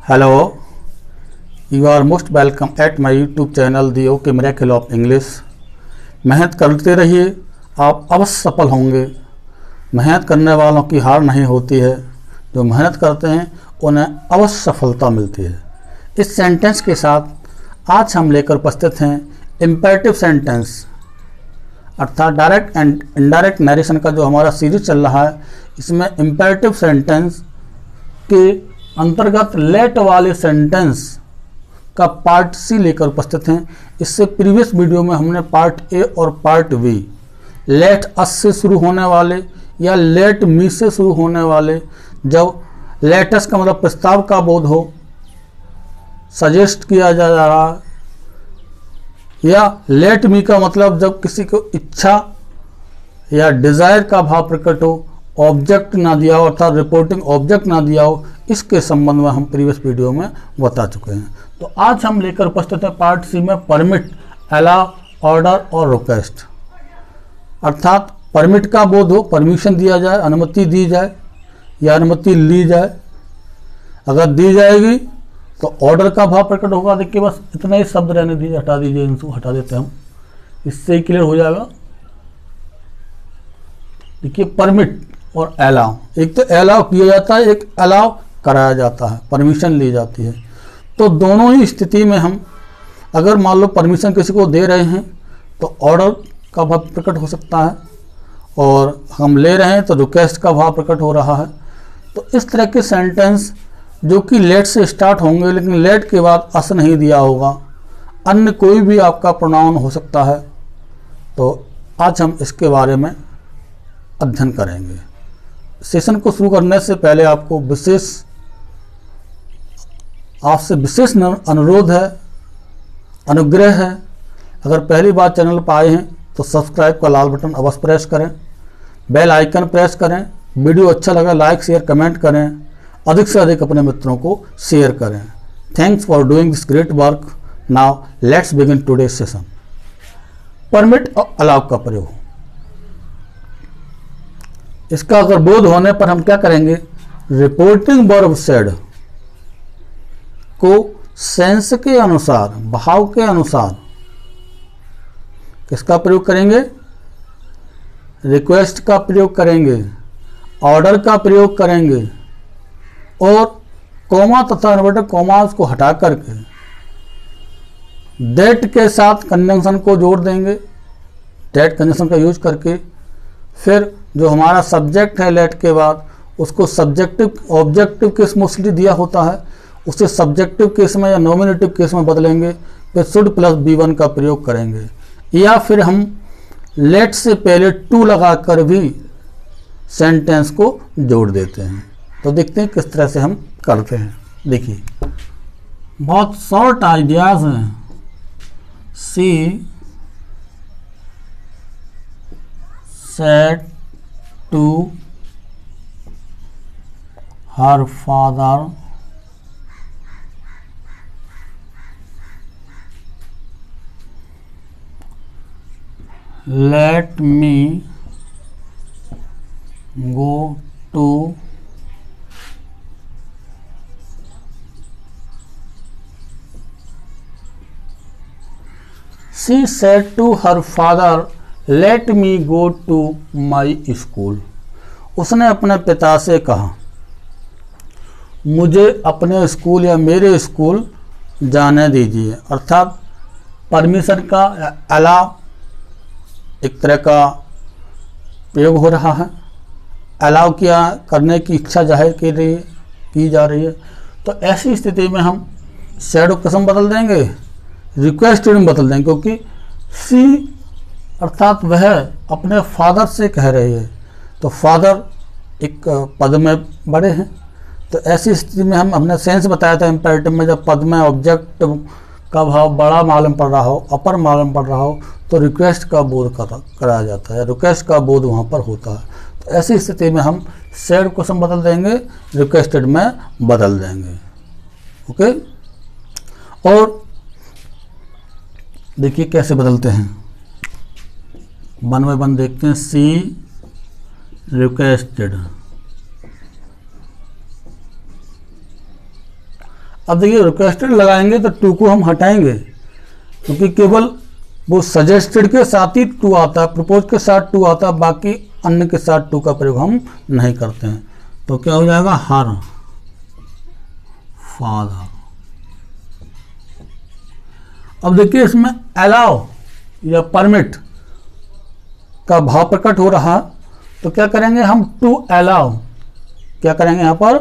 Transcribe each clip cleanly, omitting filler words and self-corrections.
Hello, you are most welcome at my YouTube channel the okay miracle of English. मेहनत करते रहिए, आप अवश्य सफल होंगे। मेहनत करने वालों की हार नहीं होती है, जो मेहनत करते हैं उन्हें अवश्य सफलता मिलती है। इस सेंटेंस के साथ आज हम लेकर उपस्थित हैं इम्पेरेटिव सेंटेंस, अर्थात डायरेक्ट एंड इनडायरेक्ट नरेशन का जो हमारा सीरीज चल रहा है, इसमें इम्पेरेटिव सेंटेंस के अंतर्गत लेट वाले सेंटेंस का पार्ट सी लेकर उपस्थित हैं। इससे प्रीवियस वीडियो में हमने पार्ट ए और पार्ट बी, लेट अस से शुरू होने वाले या लेट मी से शुरू होने वाले, जब लेटस का मतलब प्रस्ताव का बोध हो, सजेस्ट किया जा रहा है, या लेट मी का मतलब जब किसी को इच्छा या डिज़ायर का भाव प्रकट हो, ऑब्जेक्ट ना दिया हो अर्थात रिपोर्टिंग ऑब्जेक्ट ना दिया हो, इसके संबंध में हम प्रीवियस वीडियो में बता चुके हैं। तो आज हम लेकर उपस्थित हैं पार्ट सी में परमिट, अलाउ, ऑर्डर और रिक्वेस्ट, अर्थात परमिट का बोध हो, परमिशन दिया जाए, अनुमति दी जाए या अनुमति ली जाए। अगर दी जाएगी तो ऑर्डर का भाव प्रकट होगा। देखिए बस इतना ही शब्द रहने दीजिए, हटा दीजिए, इनको हटा देते हैं हम, इससे ही क्लियर हो जाएगा। देखिए परमिट और अलाउ, एक तो अलाउ किया जाता है, एक अलाउ कराया जाता है, परमिशन ली जाती है। तो दोनों ही स्थिति में हम अगर मान लो परमिशन किसी को दे रहे हैं तो ऑर्डर का भाव प्रकट हो सकता है, और हम ले रहे हैं तो रिक्वेस्ट का भाव प्रकट हो रहा है। तो इस तरह के सेंटेंस जो कि लेट से स्टार्ट होंगे लेकिन लेट के बाद अस नहीं दिया होगा, अन्य कोई भी आपका प्रोनाउन हो सकता है। तो आज हम इसके बारे में अध्ययन करेंगे। सेशन को शुरू करने से पहले आपसे विशेष अनुरोध है, अनुग्रह है, अगर पहली बार चैनल पर आए हैं तो सब्सक्राइब का लाल बटन अवश्य प्रेस करें, बेल आइकन प्रेस करें, वीडियो अच्छा लगा लाइक शेयर कमेंट करें, अधिक से अधिक अपने मित्रों को शेयर करें। Thanks for doing this great work. Now let's begin today session. Permit और अलाउ का प्रयोग, इसका अगर बोध होने पर हम क्या करेंगे, रिपोर्टिंग वर्ब सेड को सेंस के अनुसार, भाव के अनुसार किसका प्रयोग करेंगे, रिक्वेस्ट का प्रयोग करेंगे, ऑर्डर का प्रयोग करेंगे, और कॉमा तथा इन्वर्टेड कॉमास को हटा करके दैट के साथ कंजंक्शन को जोड़ देंगे। दैट कंजंक्शन का यूज करके फिर जो हमारा सब्जेक्ट है लेट के बाद, उसको सब्जेक्टिव ऑब्जेक्टिव केस मोस्टली दिया होता है, उसे सब्जेक्टिव केस में या नॉमिनेटिव केस में बदलेंगे। फिर शुड प्लस B1 का प्रयोग करेंगे, या फिर हम लेट से पहले टू लगाकर भी सेंटेंस को जोड़ देते हैं। तो देखते हैं किस तरह से हम करते हैं। देखिए बहुत शॉर्ट आइडियाज हैं। She said to her father let me go to she said to her father let me go to my school। उसने अपने पिता से कहा मुझे अपने स्कूल या मेरे स्कूल जाने दीजिए, अर्थात परमिशन का अलाउ एक तरह का प्रयोग हो रहा है। अलाउ किया करने की इच्छा जाहिर की जा रही है। तो ऐसी स्थिति में हम शैडो कसम बदल देंगे, रिक्वेस्टेड में बदल देंगे, क्योंकि सी अर्थात वह अपने फादर से कह रही है, तो फादर एक पद में बड़े हैं। तो ऐसी स्थिति में हमने सेंस बताया था इम्पेरेटिव में, जब पद में ऑब्जेक्ट का भाव बड़ा मालूम पड़ रहा हो, अपर मालूम पड़ रहा हो, तो रिक्वेस्ट का बोध कराया जाता है, रिक्वेस्ट का बोध वहाँ पर होता है। तो ऐसी स्थिति में हम सेड क्वेश्चन बदल देंगे, रिक्वेस्टेड में बदल देंगे। ओके, और देखिए कैसे बदलते हैं, वन बाय वन देखते हैं। सी रिक्वेस्टेड, अब देखिए रिक्वेस्टेड लगाएंगे तो टू को हम हटाएंगे, क्योंकि केवल वो सजेस्टेड के साथ ही टू आता है, प्रपोज के साथ टू आता है, बाकी अन्य के साथ टू का प्रयोग हम नहीं करते हैं। तो क्या हो जाएगा, हर फादर। अब देखिए इसमें अलाउ या परमिट का भाव प्रकट हो रहा, तो क्या करेंगे हम, टू अलाउ, क्या करेंगे यहां पर,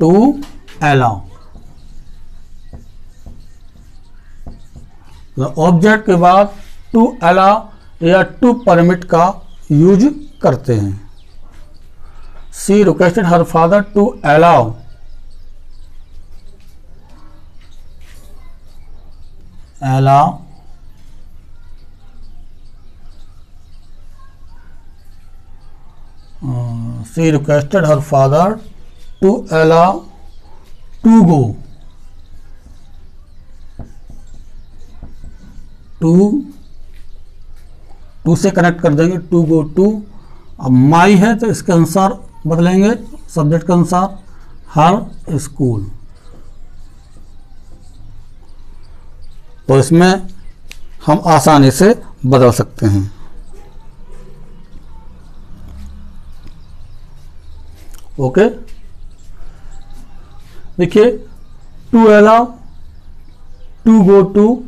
टू अलाउ। ऑब्जेक्ट के बाद टू अलाउ या टू परमिट का यूज करते हैं। She requested her father to allow she requested her father to allow to go to से कनेक्ट कर देंगे, टू गो टू। अब माई है तो इसके अनुसार बदलेंगे, सब्जेक्ट के अनुसार, हर स्कूल। तो इसमें हम आसानी से बदल सकते हैं। ओके, देखिए to allow, to go to,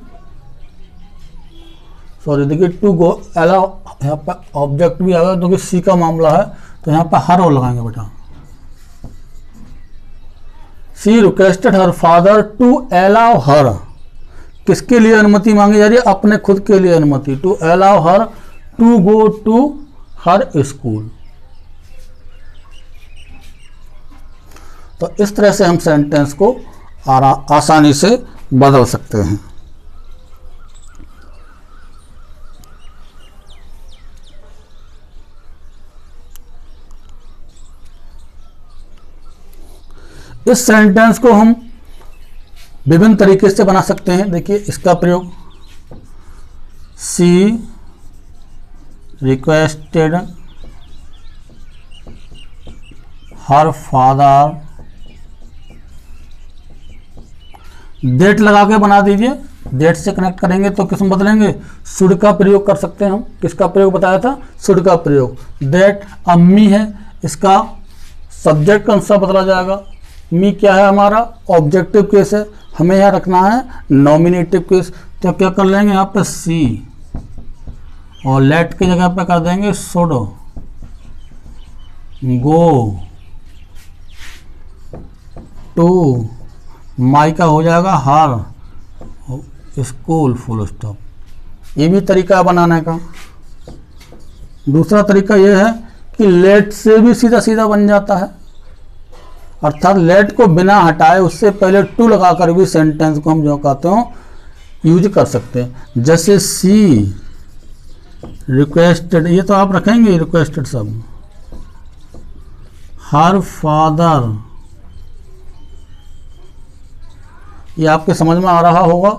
sorry देखिए टू गो अलाउ, यहाँ पर ऑब्जेक्ट भी आ गया क्योंकि सी का मामला है, तो यहाँ पर हर लगाएंगे बेटा। She requested her father to allow her, किसके लिए अनुमति मांगी जा रही है, अपने खुद के लिए अनुमति, to allow her to go to her school. तो इस तरह से हम सेंटेंस को आसानी से बदल सकते हैं। इस सेंटेंस को हम विभिन्न तरीके से बना सकते हैं। देखिए इसका प्रयोग, सी रिक्वेस्टेड हर फादर, डेट लगा के बना दीजिए, डेट से कनेक्ट करेंगे तो किस में बदलेंगे, शुड का प्रयोग कर सकते हैं हम। किसका प्रयोग बताया था, शुड का प्रयोग। डेट, अब मी है, इसका सब्जेक्ट का अनुसार बदला जाएगा। मी क्या है हमारा, ऑब्जेक्टिव केस है, हमें यहाँ रखना है नॉमिनेटिव केस। तो क्या कर लेंगे यहाँ पे सी, और लेट की जगह पे कर देंगे शुड गो टू, माई का हो जाएगा हर स्कूल, फुल स्टॉप। ये भी तरीका है बनाने का। दूसरा तरीका यह है कि लेट से भी सीधा सीधा बन जाता है, अर्थात लेट को बिना हटाए उससे पहले टू लगाकर भी सेंटेंस को हम जो कहते हो यूज कर सकते हैं। जैसे सी रिक्वेस्टेड, ये तो आप रखेंगे रिक्वेस्टेड सब, हर फादर, ये आपके समझ में आ रहा होगा।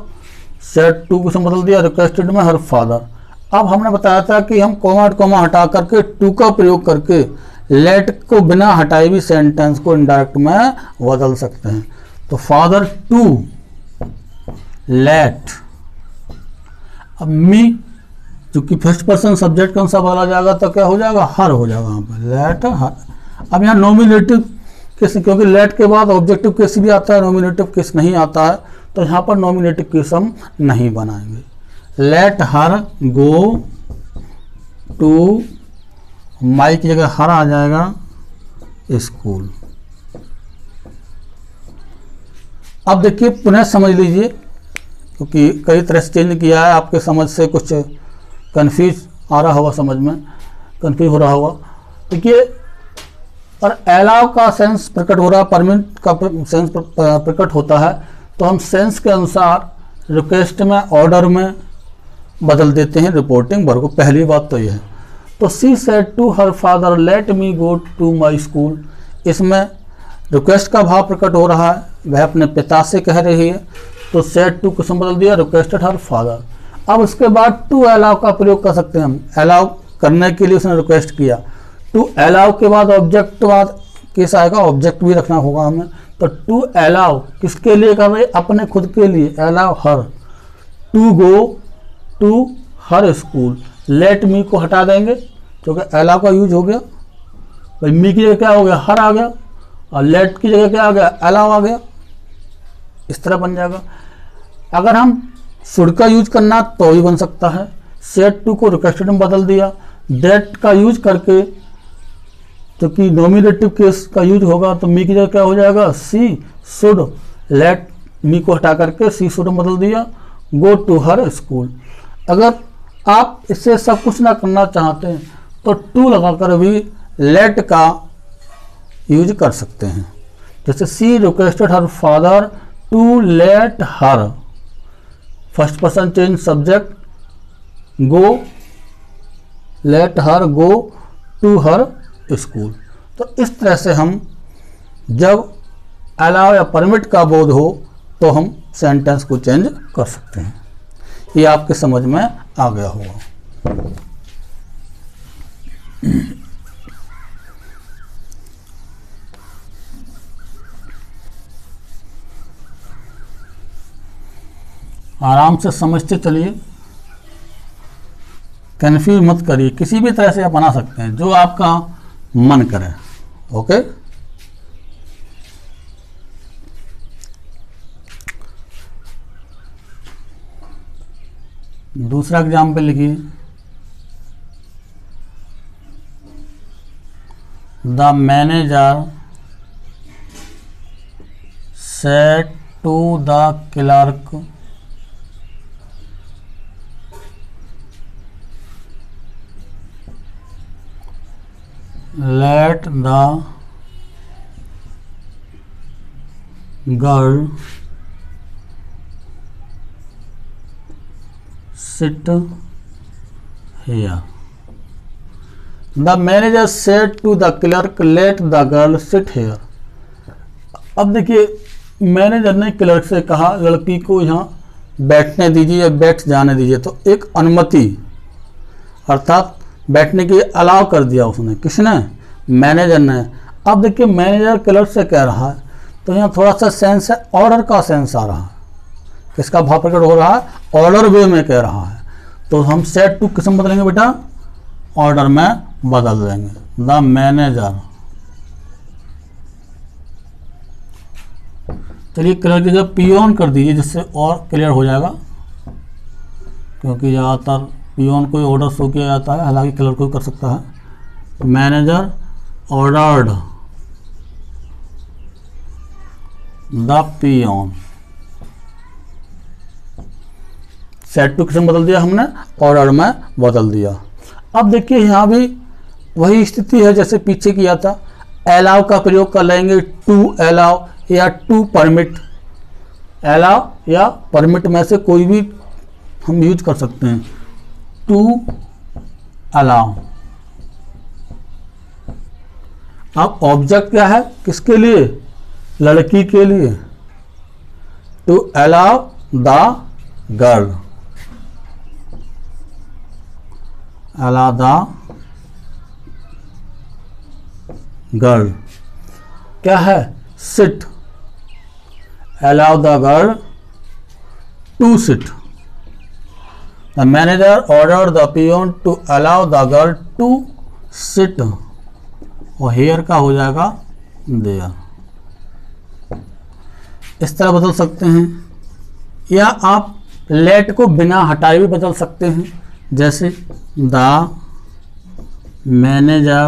सेट टू को बदल दिया, रिक्वेस्टेड में हर फादर। अब हमने बताया था कि हम कोमा कोमा हटा करके टू का प्रयोग करके लेट को बिना हटाए भी सेंटेंस को इनडायरेक्ट में बदल सकते हैं। तो फादर टू लेट, अब मी चूंकि फर्स्ट पर्सन सब्जेक्ट के अनुसार बदला जाएगा तो क्या हो जाएगा, हर हो जाएगा यहाँ पर, लेट हर। अब यहाँ नॉमिनेटिव केस, क्योंकि लेट के बाद ऑब्जेक्टिव केस भी आता है, नॉमिनेटिव केस नहीं आता है, तो यहाँ पर नॉमिनेटिव केस हम नहीं बनाएंगे। लेट हर गो टू, माई की जगह हर आ जाएगा स्कूल। अब देखिए पुनः समझ लीजिए, क्योंकि कई तरह से चेंज किया है, आपके समझ से कुछ कंफ्यूज आ रहा होगा, समझ में कंफ्यूज हो रहा होगा। देखिए, और अलाउ का सेंस प्रकट हो रहा है, परमिट का सेंस प्रकट होता है, तो हम सेंस के अनुसार रिक्वेस्ट में, ऑर्डर में बदल देते हैं रिपोर्टिंग वर्ब को। पहली बात तो यह है। तो she said to her father let me go to my school, इसमें रिक्वेस्ट का भाव प्रकट हो रहा है, वह अपने पिता से कह रही है, तो सेड टू को बदल दिया रिक्वेस्टेड हर फादर। अब उसके बाद टू अलाउ का प्रयोग कर सकते हैं हम, अलाउ करने के लिए उसने रिक्वेस्ट किया। टू अलाउ के बाद ऑब्जेक्ट केस आएगा, ऑब्जेक्ट भी रखना होगा हमें। तो टू अलाउ किसके लिए कर रहे हैं, अपने खुद के लिए, allow her to go to her school. Let me को हटा देंगे क्योंकि अलाउ का यूज हो गया, भाई मी की जगह क्या हो गया, हर आ गया, और लेट की जगह क्या आ गया, अलाउ आ गया। इस तरह बन जाएगा। अगर हम शुड का यूज करना तो भी बन सकता है। सेड टू को रिक्वेस्टेड में बदल दिया। दैट का यूज करके तो कि नॉमिनेटिव केस का यूज होगा तो मी की जगह क्या हो जाएगा, सी शुड। लेट मी को हटा करके सी शुड में बदल दिया। Go to her school. अगर आप इससे सब कुछ ना करना चाहते हैं तो टू लगाकर भी लेट का यूज कर सकते हैं। जैसे she requested her father to let her, first person change subject, go, let her go to her school. तो इस तरह से हम जब अलाउ या परमिट का बोध हो तो हम सेंटेंस को चेंज कर सकते हैं। ये आपके समझ में आ गया होगा। आराम से समझते चलिए, कन्फ्यूज मत करिए, किसी भी तरह से आप बना सकते हैं जो आपका मन करे। ओके, दूसरा एग्जाम्पल लिखिए। The manager said to the clerk let the girl sit here. The manager said to the clerk, let the girl sit here. अब देखिए, मैनेजर ने क्लर्क से कहा लड़की को यहाँ बैठने दीजिए या बैठ जाने दीजिए, तो एक अनुमति अर्थात बैठने की अलाउ कर दिया उसने। किसने, मैनेजर ने। अब देखिए मैनेजर क्लर्क से कह रहा है तो यहाँ थोड़ा सा सेंस है, ऑर्डर का सेंस आ रहा है। किसका भाव प्रकट हो रहा है, ऑर्डर वे में कह रहा है। तो हम सेड टू किस में बदलेंगे बेटा, ऑर्डर में बदल देंगे। द मैनेजर, चलिए क्लर्क की जगह पियोन कर दीजिए जिससे और क्लियर हो जाएगा, क्योंकि ज़्यादातर पियोन को ऑर्डर शो किया जाता है, हालांकि क्लर्क को कर सकता है। Manager ordered the peon. Said to किसमें बदल दिया हमने, ऑर्डर में बदल दिया। अब देखिए यहाँ भी वही स्थिति है जैसे पीछे किया था। अलाउ का प्रयोग कर लेंगे, टू अलाउ या टू परमिट। अलाउ या परमिट में से कोई भी हम यूज कर सकते हैं। To allow. अब ऑब्जेक्ट क्या है, किसके लिए, लड़की के लिए। To allow the girl, allow the girl क्या है, sit. Allow the girl to sit. The manager ordered the peon to allow the girl to sit. और here का हो जाएगा there। इस तरह बदल सकते हैं, या आप let को बिना हटाए भी बदल सकते हैं। जैसे the manager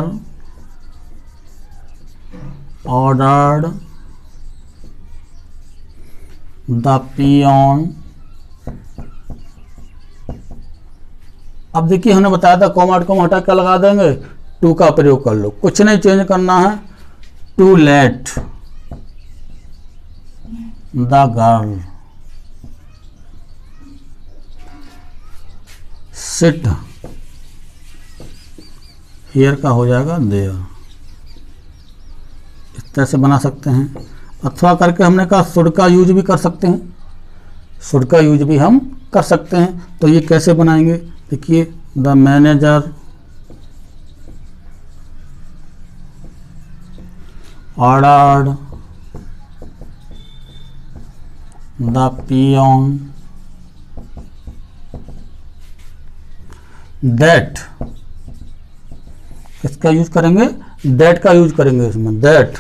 ordered the peon। अब देखिए हमने बताया था कॉमा को हटा कर लगा देंगे, टू का प्रयोग कर लो, कुछ नहीं चेंज करना है। To let the girl sit here का हो जाएगा देयर। इस तरह से बना सकते हैं। अथवा करके हमने कहा शुड का यूज भी कर सकते हैं, शुड का यूज भी हम कर सकते हैं। तो ये कैसे बनाएंगे, देखिए the manager ordered the peon that, इसका यूज करेंगे, that का यूज करेंगे इसमें, that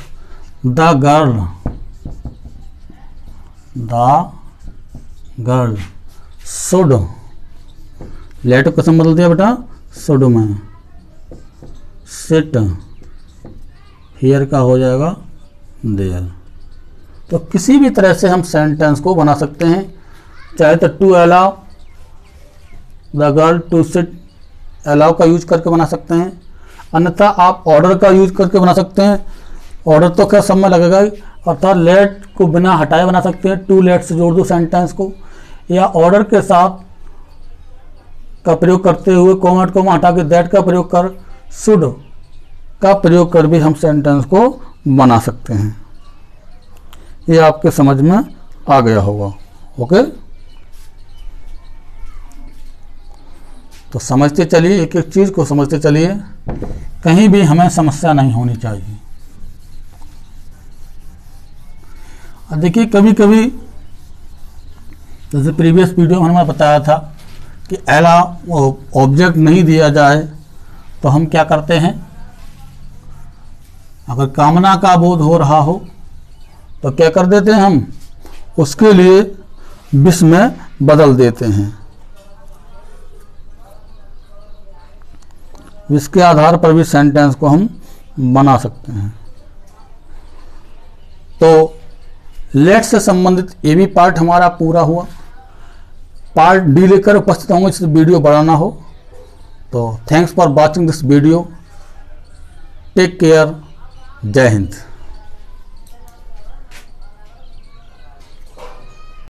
the girl should, let को बदल दिया बेटा शुड में, सिट हियर का हो जाएगा देयर। तो किसी भी तरह से हम सेंटेंस को बना सकते हैं, चाहे तो to allow the girl to sit, allow का यूज करके बना सकते हैं, अन्यथा आप ऑर्डर का यूज करके बना सकते हैं। ऑर्डर तो क्या समय लगेगा ही, अर्थात लेट को बिना हटाए बना सकते हैं, टू लेट से जोड़ दो सेंटेंस को, या ऑर्डर के साथ का प्रयोग करते हुए कोमा हटा के दैट का प्रयोग कर, शुड का प्रयोग कर भी हम सेंटेंस को बना सकते हैं। ये आपके समझ में आ गया होगा। ओके, तो समझते चलिए, एक एक चीज को समझते चलिए, कहीं भी हमें समस्या नहीं होनी चाहिए। अब देखिए कभी कभी जैसे प्रीवियस वीडियो में हमने बताया था कि अलाउ ऑब्जेक्ट नहीं दिया जाए तो हम क्या करते हैं, अगर कामना का बोध हो रहा हो तो क्या कर देते हैं, हम उसके लिए विश में बदल देते हैं। विश के आधार पर भी सेंटेंस को हम बना सकते हैं। तो लेट से संबंधित ये भी पार्ट हमारा पूरा हुआ। पार्ट डी लेकर उपस्थित होंगे जिस वीडियो बढ़ाना हो। तो thanks for watching this video, take care, जय हिंद।